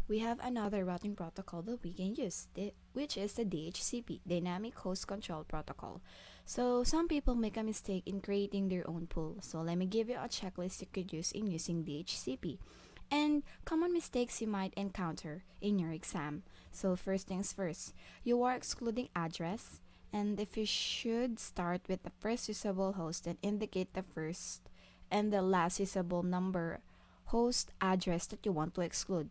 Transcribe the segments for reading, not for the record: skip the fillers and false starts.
we have another routing protocol that we can use, which is the DHCP, Dynamic Host Control Protocol. So some people make a mistake in creating their own pool. So let me give you a checklist you could use in using DHCP and common mistakes you might encounter in your exam. So first things first, you are excluding address, and if you should start with the first usable host, then indicate the first and the last usable number host address that you want to exclude.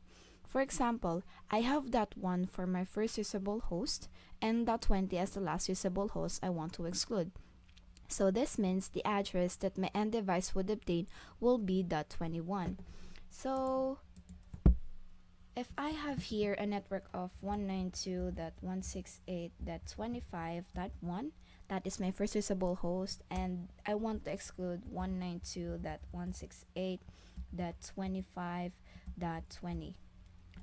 For example, I have that one for my first usable host and that 20 as the last usable host I want to exclude. So this means the address that my end device would obtain will be .21. So if I have here a network of 192.168.25.1, that is my first usable host, and I want to exclude 192.168.25.20.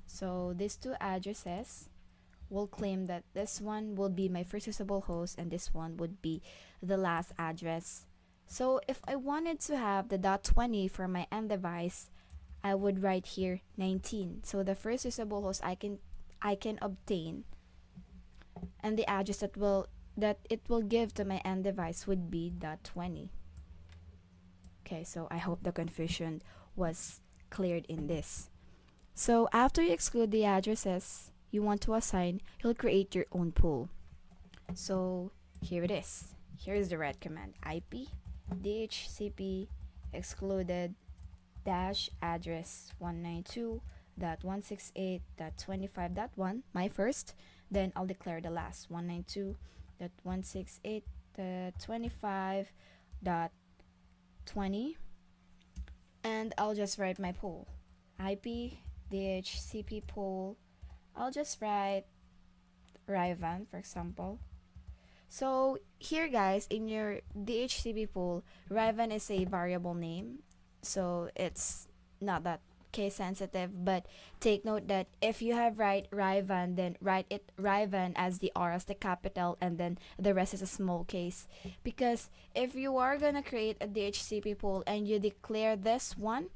So these two addresses will claim that this one will be my first usable host and this one would be the last address. So if I wanted to have the .20 for my end device, I would write here 19. So the first usable host I can obtain, and the address that it will give to my end device would be .20. Okay, so I hope the confusion was cleared in this. So after you exclude the addresses you want to assign, you'll create your own pool. So here it is. Here is the red command: IP DHCP excluded dash address 192.168.25.1, my first, then I'll declare the last 192.168.25.20, and I'll just write my pool: IP DHCP pool. I'll just write Rivan, for example. So here guys, in your DHCP pool, Rivan is a variable name, so it's not that case sensitive, but take note that if you have write Rivan, then write it Rivan as the R as the capital and then the rest is a small case, because if you are gonna create a DHCP pool and you declare this one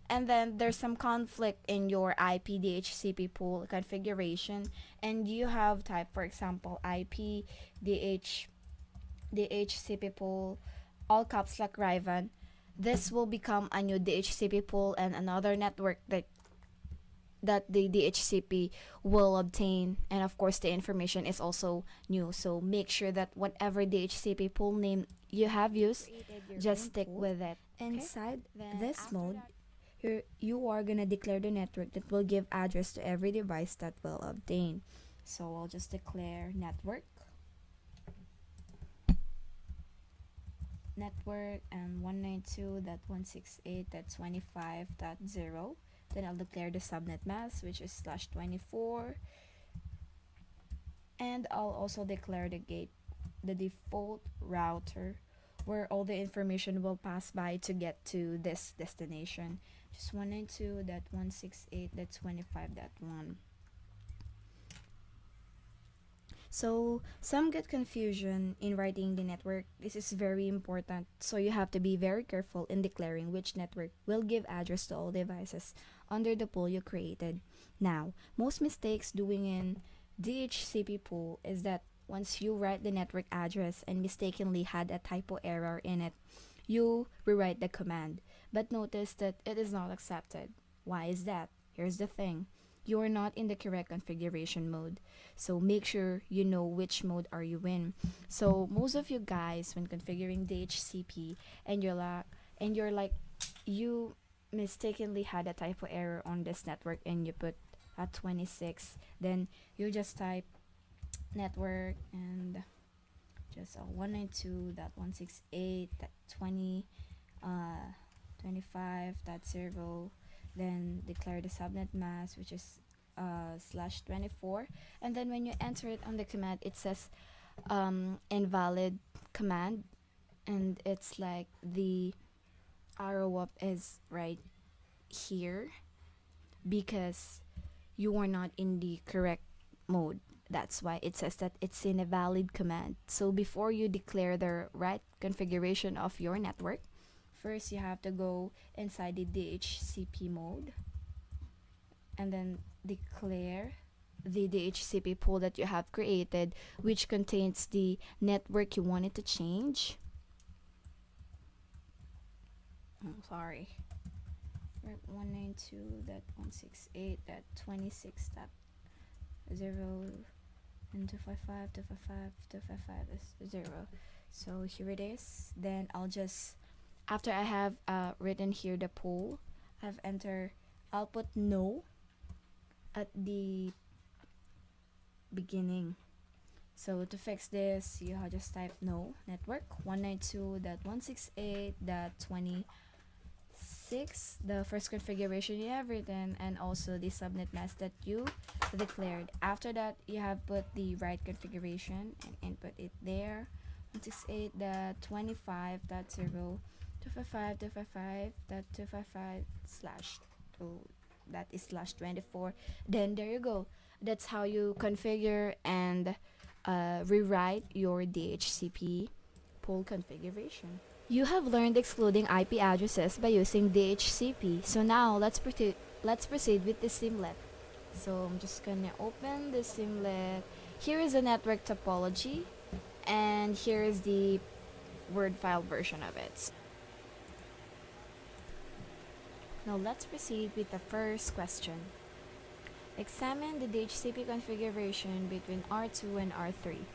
and then there's some conflict in your IP DHCP pool configuration and you have type, for example, IP DHCP pool all caps lock Rivan, this will become a new DHCP pool and another network that the DHCP will obtain, and of course the information is also new. So make sure that whatever DHCP pool name you have used, just stick with it. Inside this mode, you are gonna declare the network that will give address to every device that will obtain. So I'll just declare network and 192.168.25.0. Then I'll declare the subnet mask, which is /24, and I'll also declare the default router where all the information will pass by to get to this destination, just 192.168.25.1. So some get confusion in writing the network. This is very important, so you have to be very careful in declaring which network will give address to all devices under the pool you created. Now, most mistakes doing in DHCP pool is that once you write the network address and mistakenly had a typo error in it, you rewrite the command, but notice that it is not accepted. Why is that? Here's the thing: you are not in the correct configuration mode, so make sure you know which mode are you in. So most of you guys, when configuring DHCP and you're like you mistakenly had a typo error on this network and you put a 26, then you just type network and just 192.168.20.25.0, then declare the subnet mask, which is /24, and then when you enter it on the command it says invalid command, and it's like the arrow up is right here because you are not in the correct mode. That's why it says that it's in a valid command. So before you declare the right configuration of your network, first you have to go inside the DHCP mode and then declare the DHCP pool that you have created, which contains the network you wanted to change. Oh, sorry. 192.168.26.0 and 255.255.255 is 0. So here it is. Then I'll just, after I have written here the pool, I'll put no at the beginning. So to fix this, you just type no network 192.168.26, the first configuration you have written, and also the subnet mask that you declared. After that, you have put the right configuration and input it there. 168.25.0 255.255.255 slash 2, that is slash 24. Then there you go. That's how you configure and rewrite your DHCP pool configuration. You have learned excluding IP addresses by using DHCP. So now let's proceed with the SIMLET. So I'm just gonna open the SIMLET. Here is the network topology, and here is the Word file version of it. Now let's proceed with the first question. Examine the DHCP configuration between R2 and R3.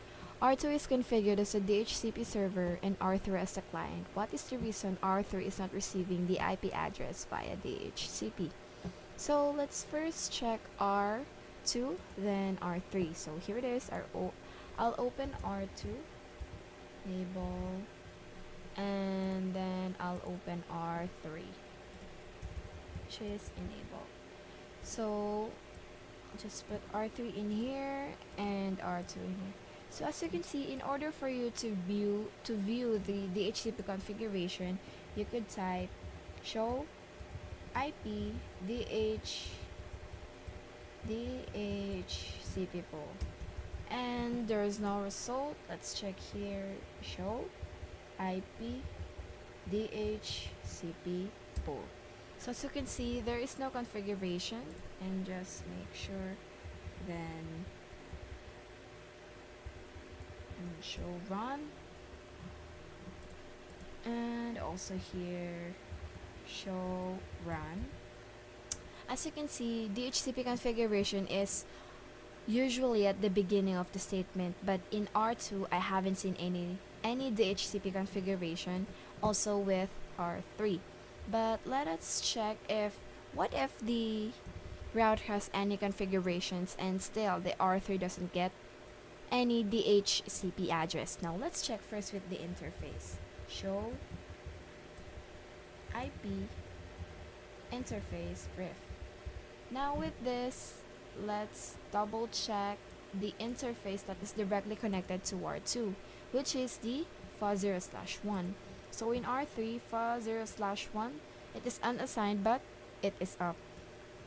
R2 is configured as a DHCP server and R3 as a client. What is the reason R3 is not receiving the IP address via DHCP? So let's first check R2, then R3. So here it is. I'll open R2, enable, and then I'll open R3, which is enable. So I'll just put R3 in here and R2 in here. So as you can see, in order for you to view the DHCP configuration, you could type show IP DHCP pool, and there is no result. Let's check here, show IP DHCP pool. So as you can see, there is no configuration, and just make sure then show run, and also here show run. As you can see, DHCP configuration is usually at the beginning of the statement, but in R2 I haven't seen any DHCP configuration, also with R3. But let us check what if the router has any configurations and still the R3 doesn't get any DHCP address. Now let's check first with the interface. Show IP interface brief. Now with this, let's double check the interface that is directly connected to R2, which is the fuzz0/1. So in R3, fuzz0/1, it is unassigned but it is up.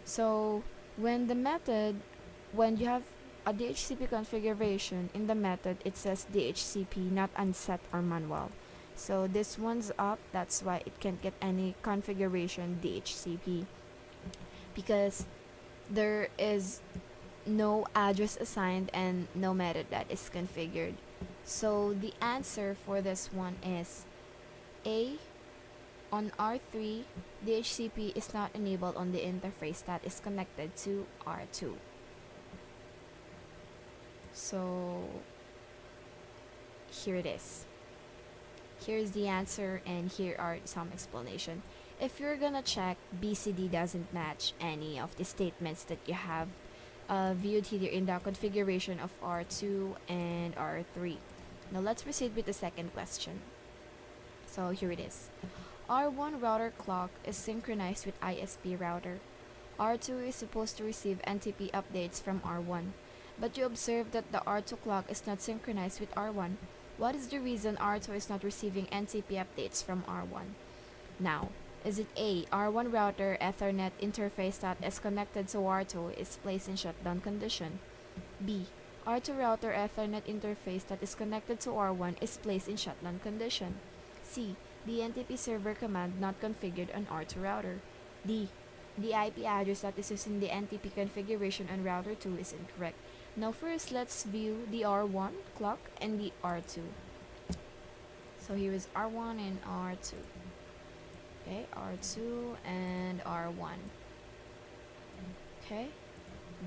So when you have a DHCP configuration, in the method it says DHCP, not unset or manual. So this one's up, that's why it can't get any configuration DHCP, because there is no address assigned and no method that is configured. So the answer for this one is A. On R3, DHCP is not enabled on the interface that is connected to R2. So here it is. Here's the answer, and here are some explanation. If you're gonna check, BCD doesn't match any of the statements that you have viewed here in the configuration of R2 and R3. Now let's proceed with the second question. So here it is. R1 router clock is synchronized with ISP router. R2 is supposed to receive NTP updates from R1, but you observe that the R2 clock is not synchronized with R1. What is the reason R2 is not receiving NTP updates from R1? Now, is it A. R1 router Ethernet interface that is connected to R2 is placed in shutdown condition? B. R2 router Ethernet interface that is connected to R1 is placed in shutdown condition? C. The NTP server command not configured on R2 router? D. the IP address that is used in the NTP configuration on router 2 is incorrect. Now first, let's view the R1 clock and the R2. So here is R1 and R2. Okay, R2 and R1. Okay,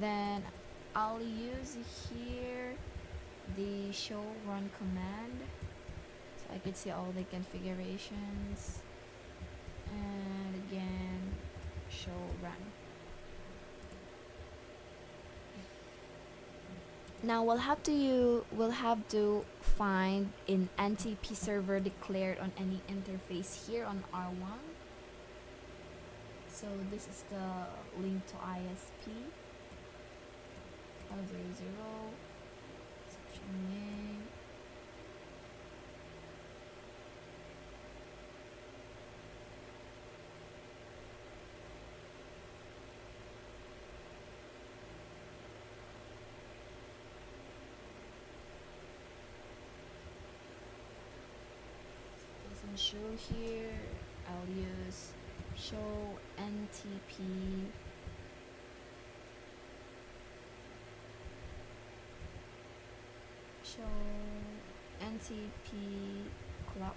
then I'll use here the show run command so I can see all the configurations, and again show run. Now we'll have to find an NTP server declared on any interface here on R1. So this is the link to ISP 500 section name. Doesn't show here. I'll use show NTP clock.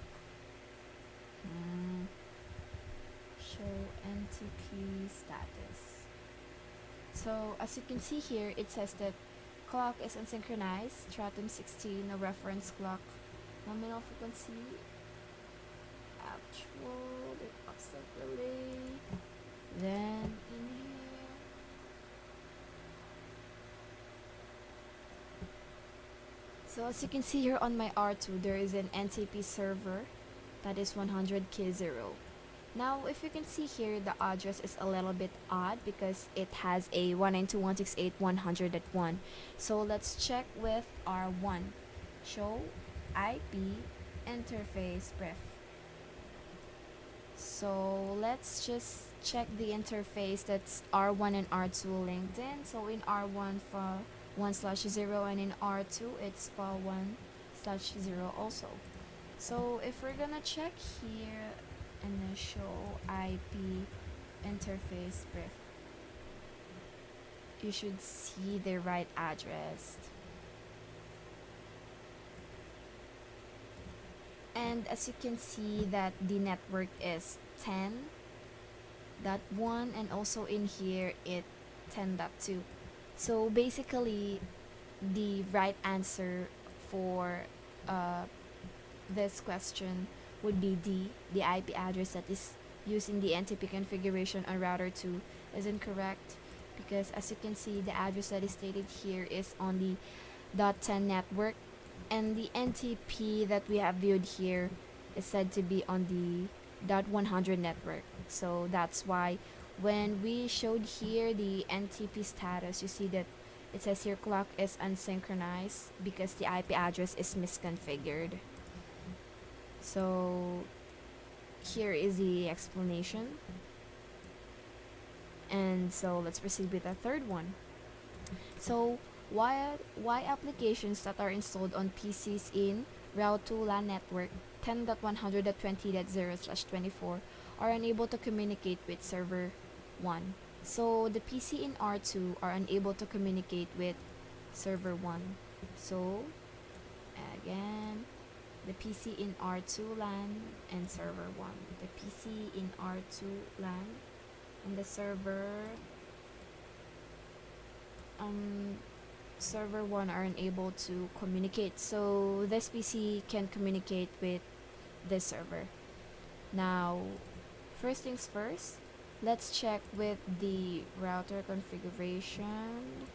Show NTP status. So as you can see here, it says that clock is unsynchronized, stratum 16, no reference clock, nominal frequency, actual, the offset relay, then in here, so as you can see here on my R2, there is an NTP server that is 100K0. Now if you can see here, the address is a little bit odd because it has a 192.168.100.1. So let's check with R1. Show IP interface brief. So let's just check the interface that's R1 and R2 linked in. So in R1 file 1/0 and in R2 it's file 1/0 also. So if we're gonna check here and then show IP interface brief, you should see the right address. And as you can see that the network is 10.1 and also in here it 10.2. So basically the right answer for this question would be D. The IP address that is used in the NTP configuration on router 2 is incorrect, because as you can see, the address that is stated here is on the .10 network, and the NTP that we have viewed here is said to be on the .100 network. So that's why when we showed here the NTP status, you see that it says here clock is unsynchronized because the IP address is misconfigured. So here is the explanation. And so let's proceed with the third one. So why applications that are installed on PCs in Route 2 LAN network 10.100.20.0/24 are unable to communicate with server 1. So the PC in R2 are unable to communicate with server 1. So again, the PC in R2 LAN and server 1. The PC in R2 LAN and the server server 1 are unable to communicate. So this PC can communicate with this server. Now, first things first, let's check with the router configuration.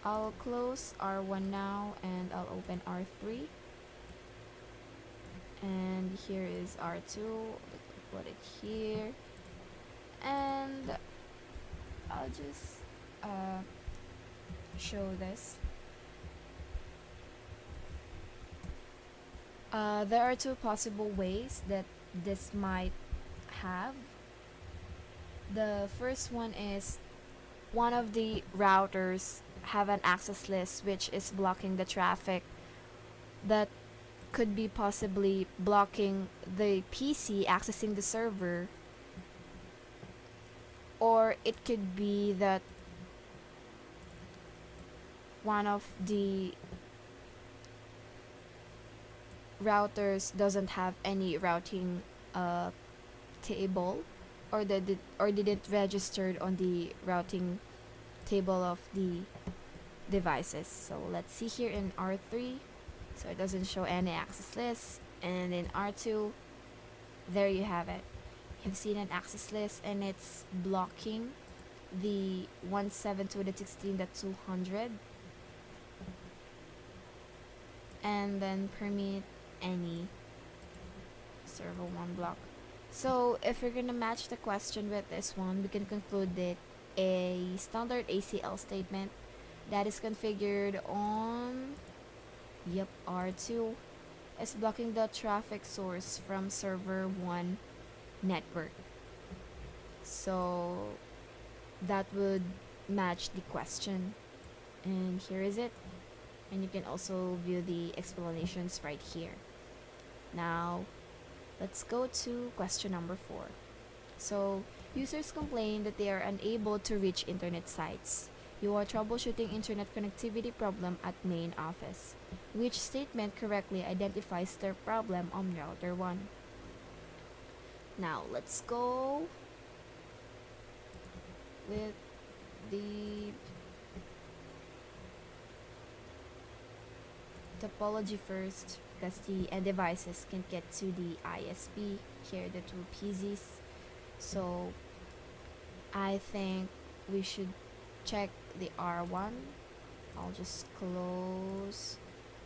I'll close R1 now and I'll open R3. And here is R2. Let's put it here. And I'll just show this. There are two possible ways that this might have. The first one is one of the routers have an access list which is blocking the traffic that could be possibly blocking the PC accessing the server. or it could be that one of the routers doesn't have any routing table, or didn't registered on the routing table of the devices. So let's see here in R3, so it doesn't show any access list, and in R2, there you have it. You've seen an access list and it's blocking the 172.16.200 and then permit any server 1 block. So if we're gonna match the question with this one, we can conclude that a standard ACL statement that is configured on R2 is blocking the traffic source from server 1 network. So that would match the question, and here is it, and you can also view the explanations right here. Now let's go to question number 4. So users complain that they are unable to reach internet sites. You are troubleshooting internet connectivity problem at main office. Which statement correctly identifies their problem on router 1? Now let's go with the topology first, because the end devices can get to the ISP. Here the two PZs. So I think we should check the R1. I'll just close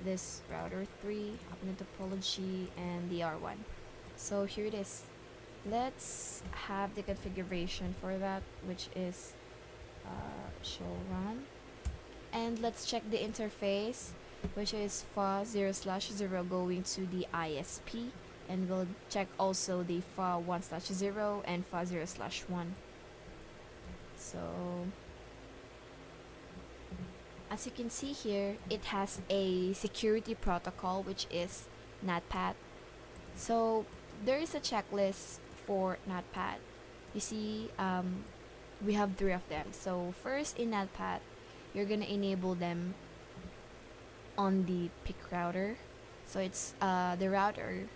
this router 3, open the topology and the R1. So here it is. Let's have the configuration for that, which is show run, and let's check the interface, which is FA0/0 going to the ISP, and we'll check also the FA1/0 and FA0/1. So as you can see here, it has a security protocol, which is NatPat. So there is a checklist for NatPat. You see, we have 3 of them. So first, in NatPat, you're gonna enable them on the PIC router. So it's the router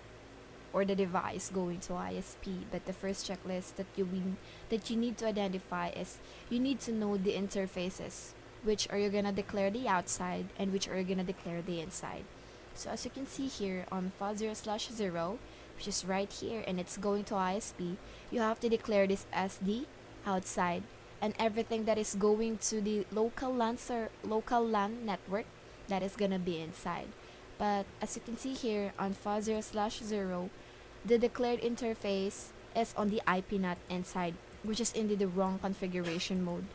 or the device going to ISP. But the first checklist that you need to identify is you need to know the interfaces, which are you gonna declare the outside and which are you gonna declare the inside. So as you can see here on FA0/0, which is right here, and it's going to ISP, you have to declare this as the outside, and everything that is going to the local LAN network, that is gonna be inside. But as you can see here on FA0/0, the declared interface is on the IP NAT inside, which is indeed the wrong configuration mode.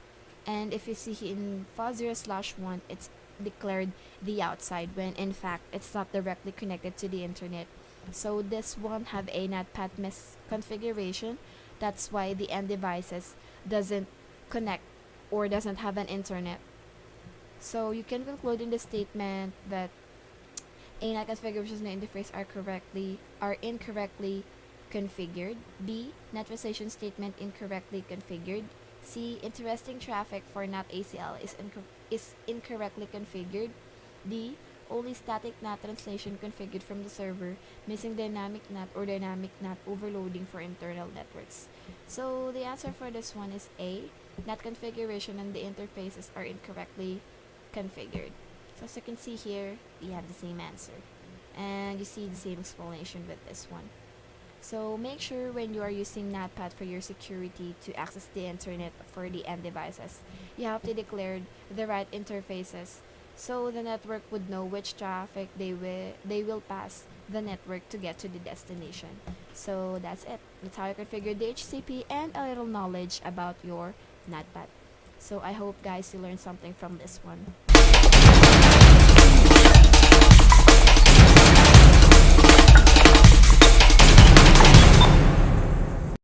And if you see in FA0/1, it's declared the outside, when in fact it's not directly connected to the internet. So this one have a NatPat misconfiguration. That's why the end devices doesn't connect or doesn't have an internet. So you can conclude in the statement that A, NAT configurations in the interface are incorrectly configured. B, NAT translation statement incorrectly configured. C, interesting traffic for NAT ACL is incorrectly configured. D, only static NAT translation configured from the server, missing dynamic NAT or dynamic NAT overloading for internal networks. So the answer for this one is A, NAT configuration and the interfaces are incorrectly configured. So as you can see here, we have the same answer, and you see the same explanation with this one. So make sure when you are using NatPat for your security to access the internet for the end devices, you have to declare the right interfaces, so the network would know which traffic they will pass the network to get to the destination. So that's it. That's how you configure DHCP and a little knowledge about your NatPat. So I hope guys you learned something from this one.